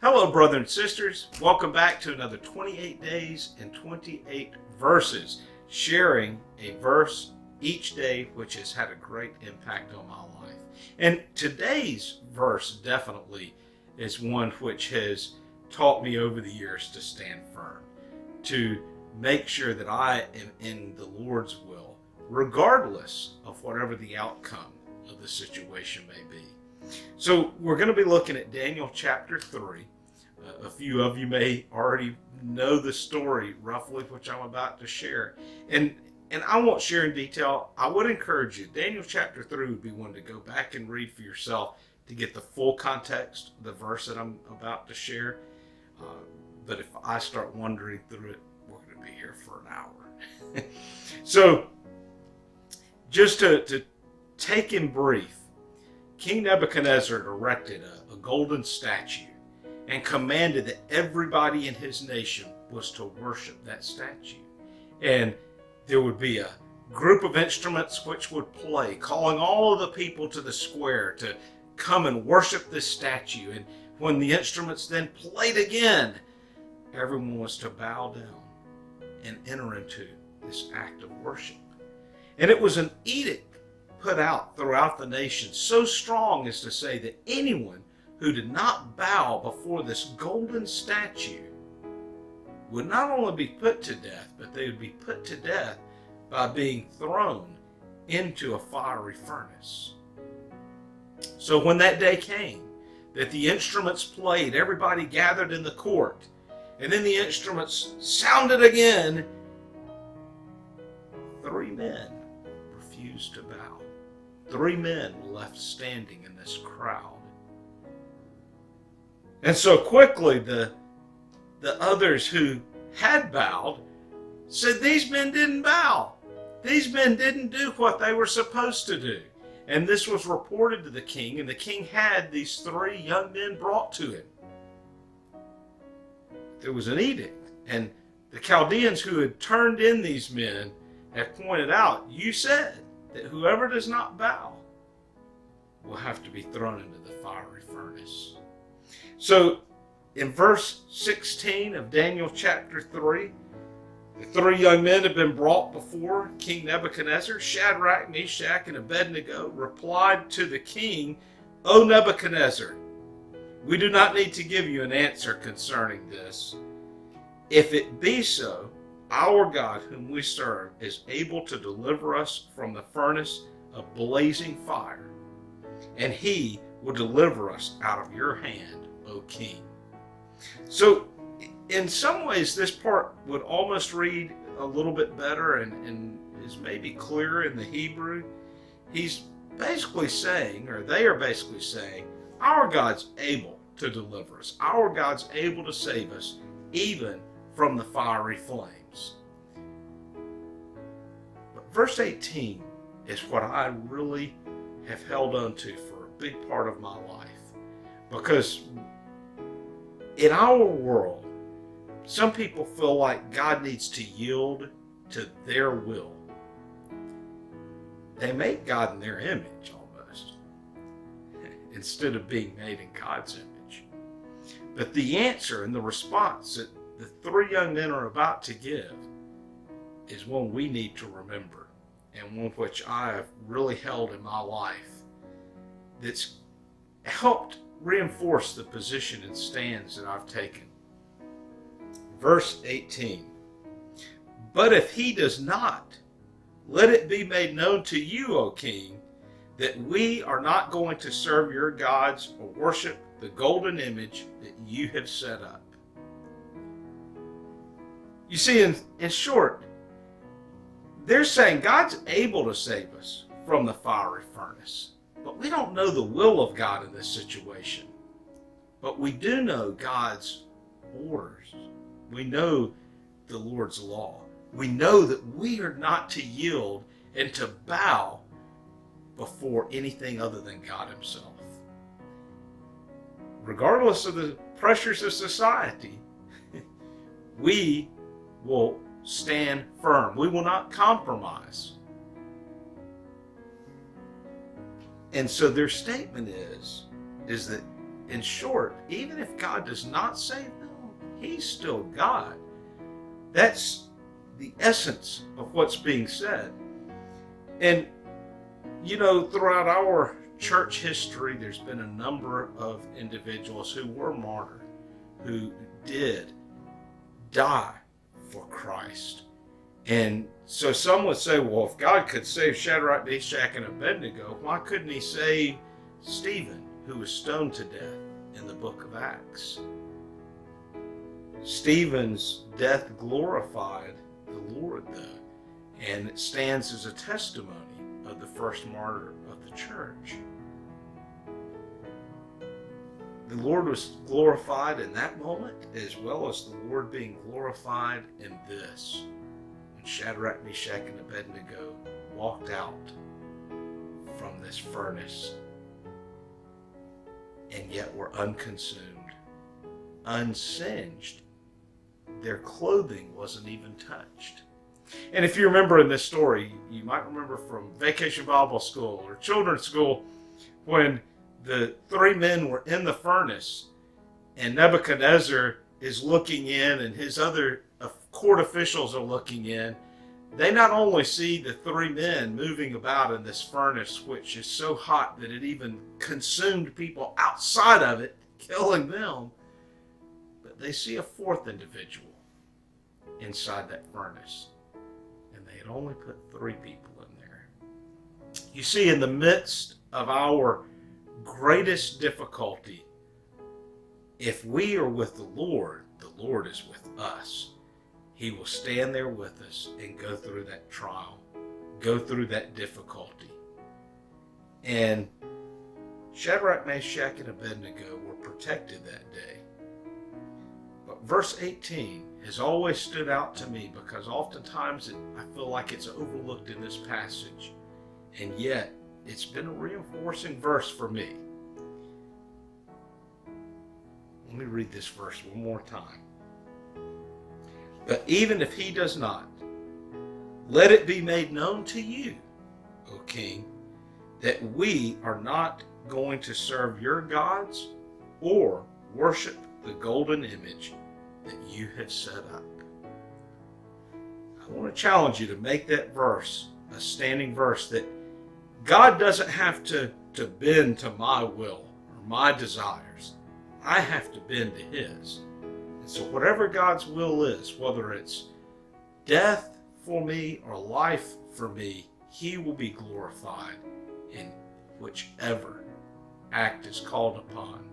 Hello, brothers and sisters. Welcome back to another 28 days and 28 verses, sharing a verse each day which has had a great impact on my life. And today's verse definitely is one which has taught me over the years to stand firm, to make sure that I am in the Lord's will, regardless of whatever the outcome of the situation may be. So we're going to be looking at Daniel chapter 3. A few of you may already know the story roughly, which I'm about to share. And I won't share in detail. I would encourage you, Daniel chapter 3 would be one to go back and read for yourself to get the full context of the verse that I'm about to share. But if I start wandering through it, we're going to be here for an hour. So just to take in brief, King Nebuchadnezzar erected a golden statue and commanded that everybody in his nation was to worship that statue. And there would be a group of instruments which would play, calling all of the people to the square to come and worship this statue. And when the instruments then played again, everyone was to bow down and enter into this act of worship. And it was an edict put out throughout the nation, so strong as to say that anyone who did not bow before this golden statue would not only be put to death, but they would be put to death by being thrown into a fiery furnace. So when that day came, that the instruments played, everybody gathered in the court, and then the instruments sounded again, 3 men refused to bow. 3 men were left standing in this crowd. And so quickly the others who had bowed said, these men didn't bow. These men didn't do what they were supposed to do. And this was reported to the king, and the king had these 3 young men brought to him. There was an edict, and the Chaldeans who had turned in these men had pointed out, you said that whoever does not bow will have to be thrown into the fiery furnace. So in verse 16 of Daniel chapter 3, the 3 young men have been brought before King Nebuchadnezzar. Shadrach, Meshach, and Abednego replied to the king, O Nebuchadnezzar, we do not need to give you an answer concerning this. If it be so, our God whom we serve is able to deliver us from the furnace of blazing fire, and he will deliver us out of your hand, O king. So in some ways this part would almost read a little bit better and is maybe clearer in the Hebrew. He's basically saying, or they are basically saying, our God's able to deliver us. Our God's able to save us even from the fiery flames. But verse 18 is what I really have held on to for a big part of my life. Because in our world, some people feel like God needs to yield to their will. They make God in their image almost, instead of being made in God's image. But the answer and the response that the 3 young men are about to give is one we need to remember, and one which I have really held in my life that's helped reinforce the position and stands that I've taken. Verse 18, but if he does not, let it be made known to you, O king, that we are not going to serve your gods or worship the golden image that you have set up. You see, in short, they're saying God's able to save us from the fiery furnace, but we don't know the will of God in this situation. But we do know God's orders. We know the Lord's law. We know that we are not to yield and to bow before anything other than God himself. Regardless of the pressures of society, we will stand firm. We will not compromise. And so their statement is that in short, even if God does not save them, He's still God. That's the essence of what's being said. And, throughout our church history, there's been a number of individuals who were martyred, who did die for Christ. And so some would say, well, if God could save Shadrach, Meshach, and Abednego, why couldn't He save Stephen, who was stoned to death in the book of Acts? Stephen's death glorified the Lord, though, and it stands as a testimony of the first martyr of the church. The Lord was glorified in that moment, as well as the Lord being glorified in this, when Shadrach, Meshach, and Abednego walked out from this furnace and yet were unconsumed, unsinged. Their clothing wasn't even touched. And if you remember in this story, you might remember from Vacation Bible School or Children's School, when the three men were in the furnace and Nebuchadnezzar is looking in and his other court officials are looking in. They not only see the three men moving about in this furnace, which is so hot that it even consumed people outside of it, killing them, but they see a fourth individual inside that furnace. And they had only put three people in there. You see, in the midst of our greatest difficulty, if we are with the Lord is with us. He will stand there with us and go through that trial, go through that difficulty. And Shadrach, Meshach, and Abednego were protected that day. But verse 18 has always stood out to me because oftentimes I feel like it's overlooked in this passage. And yet, it's been a reinforcing verse for me. Let me read this verse one more time. But even if he does not, let it be made known to you, O king, that we are not going to serve your gods or worship the golden image that you have set up. I want to challenge you to make that verse a standing verse, that God doesn't have to bend to my will or my desires. I have to bend to His. And so whatever God's will is, whether it's death for me or life for me, He will be glorified in whichever act is called upon,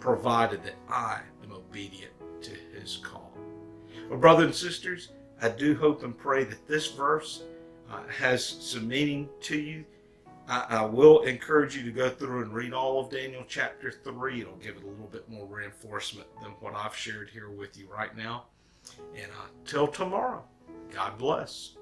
provided that I am obedient to His call. Well, brothers and sisters, I do hope and pray that this verse has some meaning to you. I will encourage you to go through and read all of Daniel chapter 3. It'll give it a little bit more reinforcement than what I've shared here with you right now. And until tomorrow, God bless.